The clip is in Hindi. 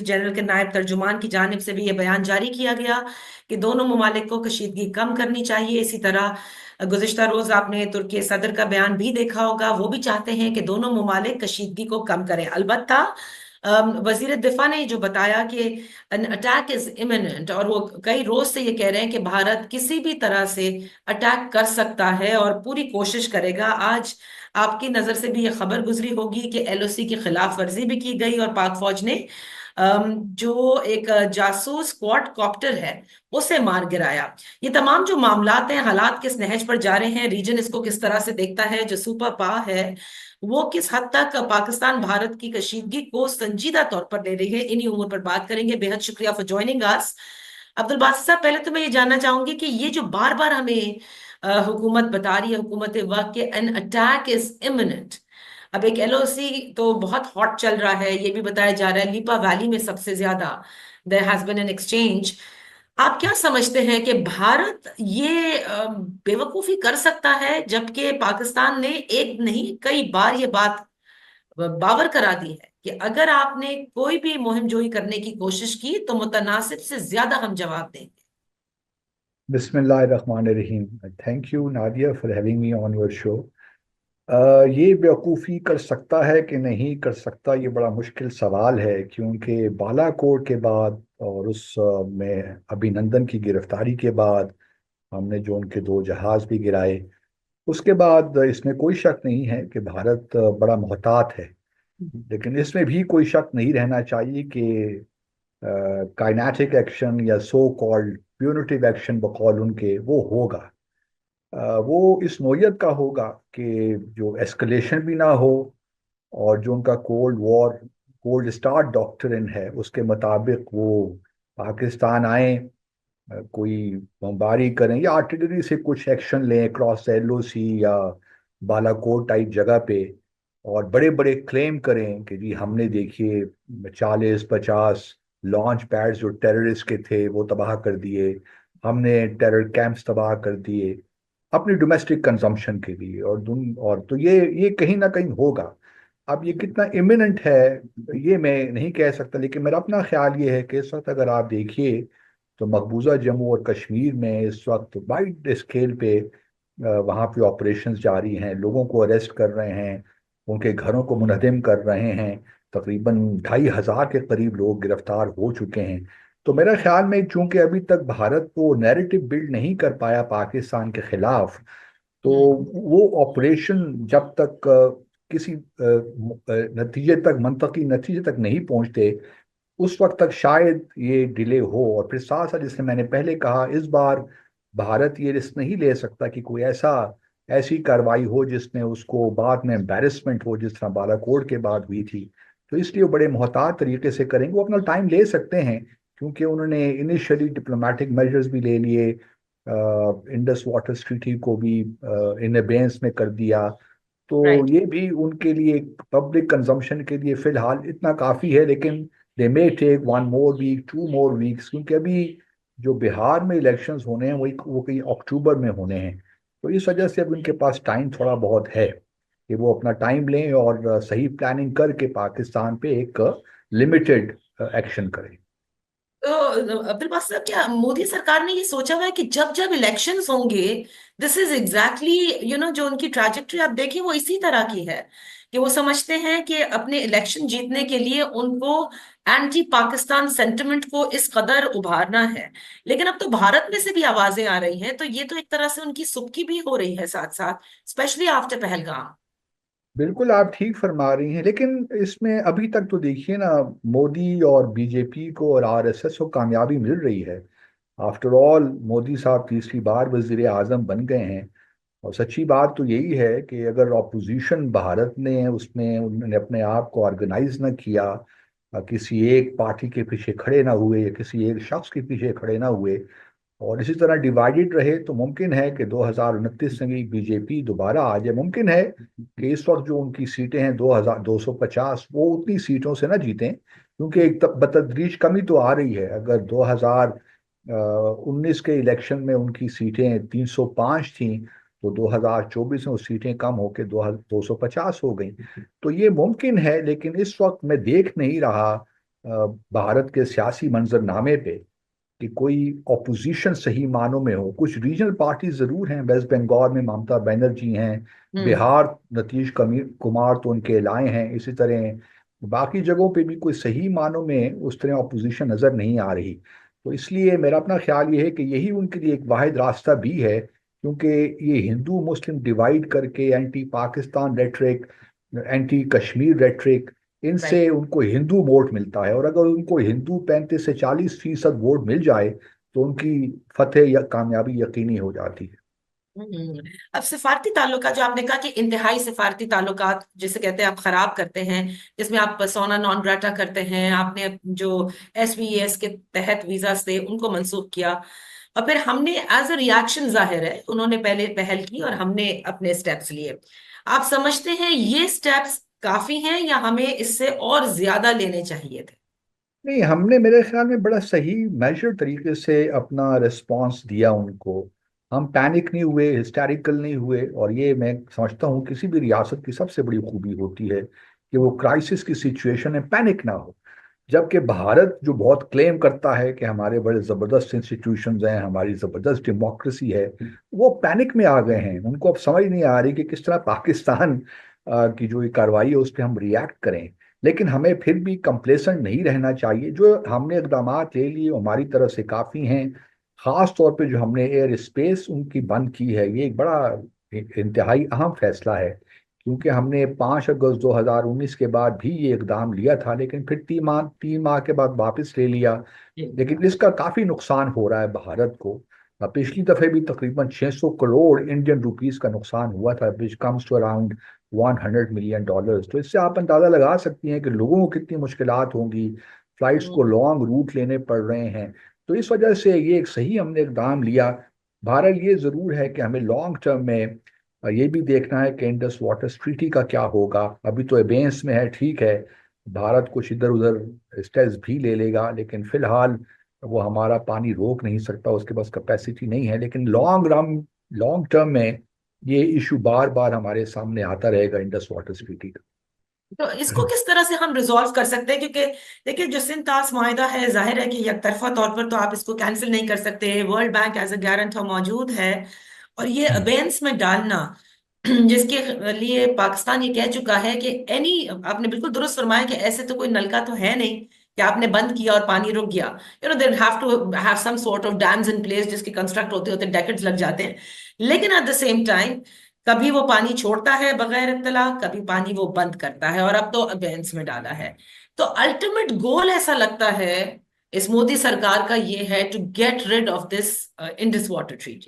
जनरल के नायब तर्जुमान की जानिब से भी ये बयान जारी किया गया कि दोनों ममालिक को कशीदगी कम करनी चाहिए। इसी तरह गुज़िश्ता रोज आपने तुर्की सदर का बयान भी देखा होगा, वो भी चाहते हैं कि दोनों ममालिक कशीदगी को कम करें। अलबत्ता वजीर दिफा ने जो बताया कि एन अटैक इज इमिनेंट, और वो कई रोज से ये कह रहे हैं कि भारत किसी भी तरह से अटैक कर सकता है और पूरी कोशिश करेगा। आज आपकी नजर से भी ये खबर गुजरी होगी कि एलओसी की खिलाफ वर्जी भी की गई और पाक फौज ने जो एक जासूस क्वाड कॉप्टर है उसे मार गिराया। ये तमाम जो मामलात हैं, हालात किस नहज पर जा रहे हैं, रीजन इसको किस तरह से देखता है, जो सुपर पावर है वो किस हद तक पाकिस्तान भारत की कशीदगी को संजीदा तौर पर ले रही है, इन्हीं उम्र पर बात करेंगे। बेहद शुक्रिया for joining us. Abdul Basit साहब, पहले तो मैं ये जानना चाहूंगी कि ये जो बार बार हमें हुकूमत बता रही है, हुकूमत वक्त, के एन अटैक इज इमिनेंट। अब एक एलओसी तो बहुत हॉट चल रहा है, ये भी बताया जा रहा है लीपा वैली में सबसे ज्यादा there has been an exchange. आप क्या समझते हैं कि भारत ये बेवकूफी कर सकता है, जबकि पाकिस्तान ने एक नहीं कई बार ये बात बावर करा दी है कि अगर आपने कोई भी मुहिम जोई करने की कोशिश की तो मुतनासिब से ज्यादा हम जवाब देंगे। बिस्मिल्लाहिर्रहमानिर्रहीम। Thank you Nadia for having me on your show. ये बेवकूफ़ी कर सकता है कि नहीं कर सकता, ये बड़ा मुश्किल सवाल है, क्योंकि बालाकोट के बाद और उस में अभिनंदन की गिरफ्तारी के बाद हमने जो उनके दो जहाज भी गिराए, उसके बाद इसमें कोई शक नहीं है कि भारत बड़ा मोहतात है। लेकिन इसमें भी कोई शक नहीं रहना चाहिए कि काइनेटिक एक्शन या सो कॉल्ड प्यूनिटिव एक्शन बकौल उनके वो होगा। वो इस नोयत का होगा कि जो एस्केलेशन भी ना हो, और जो उनका कोल्ड स्टार्ट डॉक्ट्रिन है उसके मुताबिक वो पाकिस्तान आए, कोई बमबारी करें या आर्टिलरी से कुछ एक्शन लें क्रॉस एलओसी या बालाकोट टाइप जगह पे, और बड़े बड़े क्लेम करें कि जी हमने देखिए 40-50 लॉन्च पैड्स जो टेररिस्ट के थे वो तबाह कर दिए, हमने टेरर कैंप्स तबाह कर दिए अपनी डोमेस्टिक कंजम्पशन के लिए, और तो ये कहीं ना कहीं होगा। अब ये कितना इमिनेंट है ये मैं नहीं कह सकता, लेकिन मेरा अपना ख्याल ये है कि इस वक्त अगर आप देखिए तो मकबूजा जम्मू और कश्मीर में इस वक्त वाइड स्केल पे वहाँ पे ऑपरेशंस जारी हैं, लोगों को अरेस्ट कर रहे हैं, उनके घरों को मुनहदिम कर रहे हैं। तकरीबन 2,500 के करीब लोग गिरफ्तार हो चुके हैं। तो मेरा ख्याल में चूंकि अभी तक भारत वो नैरेटिव बिल्ड नहीं कर पाया पाकिस्तान के खिलाफ, तो वो ऑपरेशन जब तक किसी नतीजे तक मनतकी नतीजे तक नहीं पहुंचते उस वक्त तक शायद ये डिले हो। और फिर साथ साथ जैसे मैंने पहले कहा, इस बार भारत ये रिस्क नहीं ले सकता कि कोई ऐसी कार्रवाई हो जिसने उसको बाद में एम्बेरसमेंट हो, जिस तरह बालाकोट के बाद हुई थी। तो इसलिए वो बड़े मोहतात तरीके से करेंगे, वो अपना टाइम ले सकते हैं, क्योंकि उन्होंने इनिशियली डिप्लोमेटिक मेजर्स भी ले लिए, इंडस वाटर ट्रीटी को भी इन अबेंस में कर दिया। तो राइट। ये भी उनके लिए पब्लिक कंजम्पशन के लिए फिलहाल इतना काफ़ी है, लेकिन दे may take 1 more week 2 more weeks, क्योंकि अभी जो बिहार में इलेक्शंस होने हैं वो कहीं अक्टूबर में होने हैं। तो इस वजह से अब उनके पास टाइम थोड़ा बहुत है कि वो अपना टाइम लें और सही प्लानिंग करके पाकिस्तान पे एक लिमिटेड एक्शन करें। तो अब्दुल बासित साहब, क्या मोदी सरकार ने ये सोचा हुआ है कि जब जब इलेक्शंस होंगे, दिस इज एग्जैक्टली जो उनकी ट्रैजेक्टरी आप देखें वो इसी तरह की है कि वो समझते हैं कि अपने इलेक्शन जीतने के लिए उनको एंटी पाकिस्तान सेंटिमेंट को इस कदर उभारना है। लेकिन अब तो भारत में से भी आवाजें आ रही हैं, तो ये तो एक तरह से उनकी सुबकी भी हो रही है साथ साथ, स्पेशली आफ्टर पहलगाम। बिल्कुल आप ठीक फरमा रही हैं, लेकिन इसमें अभी तक तो देखिए ना, मोदी और बीजेपी को और आरएसएस को कामयाबी मिल रही है। आफ्टर ऑल मोदी साहब तीसरी बार वजीर आजम बन गए हैं। और सच्ची बात तो यही है कि अगर ऑपोजिशन भारत ने उसमें उन्होंने अपने आप को ऑर्गेनाइज न किया, किसी एक पार्टी के पीछे खड़े ना हुए या किसी एक शख्स के पीछे खड़े ना हुए, और इसी तरह डिवाइडेड रहे, तो मुमकिन है कि 2029 में भी बीजेपी दोबारा आ जाए। मुमकिन है कि इस वक्त जो उनकी सीटें हैं 2250, वो उतनी सीटों से ना जीतें, क्योंकि एक बतदरीज कमी तो आ रही है। अगर 2019 के इलेक्शन में उनकी सीटें 305 थीं, तो 2024 में वो सीटें कम होकर 250 हो गई। तो ये मुमकिन है, लेकिन इस वक्त मैं देख नहीं रहा भारत के सियासी मंजरनामे पे कि कोई ऑपोजिशन सही मानों में हो। कुछ रीजनल पार्टी जरूर हैं, वेस्ट बंगाल में ममता बनर्जी हैं, हम्म। बिहार कुमार तो उनके लाए हैं, इसी तरह बाकी जगहों पे भी कोई सही मानों में उस तरह ऑपोजिशन नजर नहीं आ रही। तो इसलिए मेरा अपना ख्याल ये है कि यही उनके लिए एक वाहिद रास्ता भी है, क्योंकि ये हिंदू मुस्लिम डिवाइड करके anti Pakistan rhetoric, anti Kashmir rhetoric, इनसे राइट। उनको हिंदू वोट मिलता है। और अगर उनको हिंदू 35 से 40% वोट मिल जाए तो उनकी फतेह या कामयाबी यकीनी हो जाती है। हम्म। अब सिफारती ताल्लुकात जो आपने कहा कि इंतहाई सिफारती ताल्लुकात जिसे कहते हैं आप खराब करते हैं, जिसमें आप पर्सोना नॉन ग्राटा करते हैं, आपने जो SVES के तहत वीजा थे उनको मंसूख किया, और फिर हमने एज अ रिएक्शन, जाहिर है उन्होंने पहले पहल की और हमने अपने स्टेप्स लिए। आप समझते हैं ये स्टेप्स काफी हैं या हमें इससे और ज्यादा लेने चाहिए थे? नहीं, हमने मेरे ख्याल में बड़ा सही मेजर तरीके से अपना रिस्पांस दिया उनको। हम पैनिक नहीं हुए, हिस्टैरिकल नहीं हुए। और ये मैं समझता हूँ किसी भी रियासत की सबसे बड़ी खूबी होती है कि वो क्राइसिस की सिचुएशन में पैनिक ना हो। जबकि भारत जो बहुत क्लेम करता है कि हमारे बड़े जबरदस्त इंस्टीट्यूशंस हैं, हमारी जबरदस्त डेमोक्रेसी है, वो पैनिक में आ गए हैं। उनको अब समझ नहीं आ रही कि किस तरह पाकिस्तान की जो ये कार्रवाई है उस पर हम रिएक्ट करें। लेकिन हमें फिर भी कंप्लेसेंट नहीं रहना चाहिए। जो हमने इकदाम ले लिए वो हमारी तरफ से काफ़ी हैं। खास तौर पे जो हमने एयर स्पेस उनकी बंद की है, ये एक बड़ा इंतहाई अहम फैसला है, क्योंकि हमने 5 अगस्त 2019 के बाद भी ये इकदाम लिया था, लेकिन फिर 3 माह के बाद वापस ले लिया। लेकिन इसका काफ़ी नुकसान हो रहा है भारत को। पिछली दफ़े भी तकरीबन 600 करोड़ इंडियन रुपीस का नुकसान हुआ था, which comes to around $100 million। तो इससे आप अंदाज़ा लगा सकती हैं कि लोगों को कितनी मुश्किलात होंगी, फ्लाइट्स को हम्म। लॉन्ग रूट लेने पड़ रहे हैं। तो इस वजह से ये एक सही हमने इकदाम लिया। भारत, ये ज़रूर है कि हमें लॉन्ग टर्म में ये भी देखना है कि इंडस वाटर ट्रीटी का क्या होगा। अभी तो एबेंस में है, ठीक है, भारत कुछ इधर उधर स्टेप्स भी ले लेगा, लेकिन फिलहाल वो हमारा पानी रोक नहीं सकता, उसके पास कैपेसिटी नहीं है। लेकिन लॉन्ग टर्म में ये इशू बार बार हमारे सामने आता रहेगा, इंडस वाटर ट्रीटी का। तो इसको किस तरह से हम रिजॉल्व कर सकते हैं? क्योंकि देखिए जो सिंध तास माहिदा है, जाहिर है कि यकतरफा तौर पर तो आप इसको कैंसिल नहीं कर सकते, World Bank as a guarantor मौजूद है। और ये अबेंस में डालना जिसके लिए पाकिस्तान ये कह चुका है कि एनी, आपने बिल्कुल दुरुस्त फरमाया कि ऐसे तो कोई नलका तो है नहीं कि आपने बंद किया और पानी रुक गया। They have to have some sort of dams in place जिसके कंस्ट्रक्ट होते होते डेकेड्स लग जाते हैं। लेकिन एट द सेम टाइम कभी वो पानी छोड़ता है बगैर इत्तला, कभी पानी वो बंद करता है, और अब तो अबेंस में डाला है। तो अल्टीमेट गोल ऐसा लगता है इस मोदी सरकार का ये है to get rid of this Indus Water treaty.